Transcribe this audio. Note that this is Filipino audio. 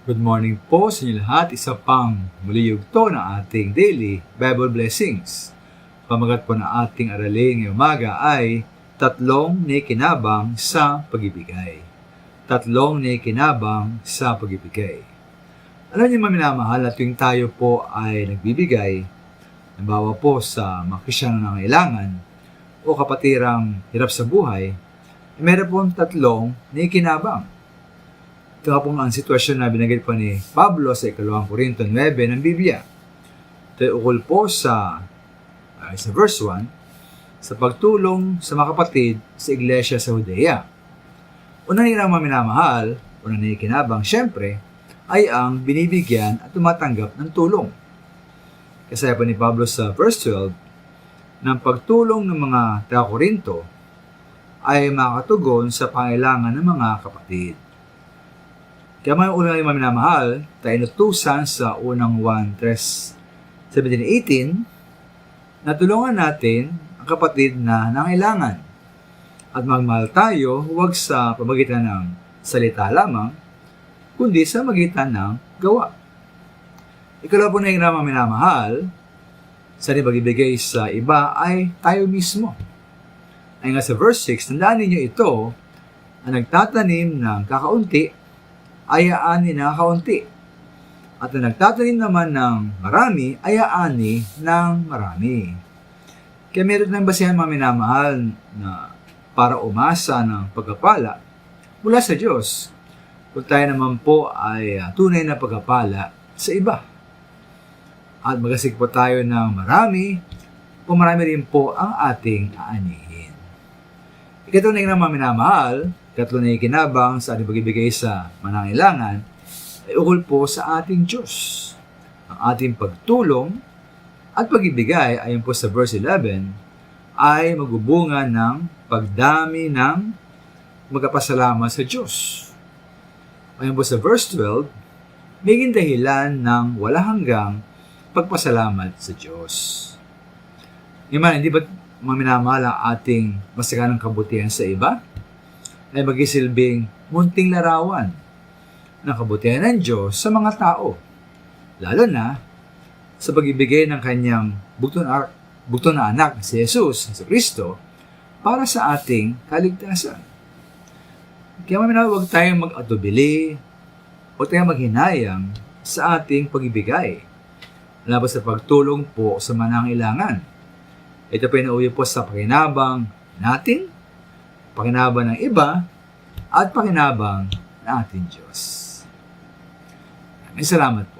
Good morning po sa inyo lahat. Isa pang muli yugto ng ating daily Bible blessings. Pamagat po ng ating aralin ngayong umaga ay tatlong nakikinabang sa pag-ibigay. Tatlong nakikinabang sa pag-ibigay. Alam niyo minamahal, at tuwing tayo po ay nagbibigay, nabawa po sa mga Kristyano na nangailangan o kapatirang hirap sa buhay, meron pong tatlong nakikinabang. Ito nga pong ang sitwasyon na binanggit po ni Pablo sa 2 Korinto 9 ng Biblia. Ito ay ukol po sa verse 1, sa pagtulong sa mga kapatid sa iglesia sa Judea. Unang hirang minamahal, unang nakikinabang, syempre, ay ang binibigyan at tumatanggap ng tulong. Kasaya po ni Pablo sa verse 12, ng pagtulong ng mga taga-Korinto ay makatugon sa pangailangan ng mga kapatid. Kaya mga unang yung minamahal, tayo inutusan sa unang 1:17-18 na tulungan natin ang kapatid na nangailangan. At magmahal tayo, huwag sa pamagitan ng salita lamang, kundi sa magitan ng gawa. Ikalawa po na yung mga minamahal, sa pag-ibigay sa iba ay tayo mismo. Ay nga sa verse 6, tandaan ninyo ito, ang nagtatanim ng kakaunti, ay aani na kaunti. At ang nagtatanim naman ng marami, ay aani ng marami. Kaya meron ng basihan mga minamahal na para umasa ng pagkapala mula sa Diyos. Kung tayo naman po ay tunay na pagkapala sa iba. At magasig po tayo ng marami, o marami rin po ang ating aanihin. Ikatunay na mga minamahal, katlo na ikinabang sa ating pagbibigay sa manangailangan ay ukol po sa ating Diyos. Ang ating pagtulong at pag-ibigay ayon po sa verse 11 ay magbubunga ng pagdami ng magpapasalamat sa Diyos. Ayon po sa verse 12, maging dahilan ng wala hanggang pagpasalamat sa Diyos. Ngayon, hindi ba maminamahal ang ating masaganang kabutihan sa iba? Ay magisilbing munting larawan ng kabutihan ng Diyos sa mga tao, lalo na sa pag-ibigay ng kanyang bugto na anak si Jesus, si Kristo, para sa ating kaligtasan. Kaya huwag tayong mag-atubili o tayong maghinayang sa ating pag-ibigay, labas sa pagtulong po sa manangailangan. Ito po ay nauwi po sa pakinabang natin, pakinabang ng iba, at pakinabang ng ating Diyos. Maraming salamat po.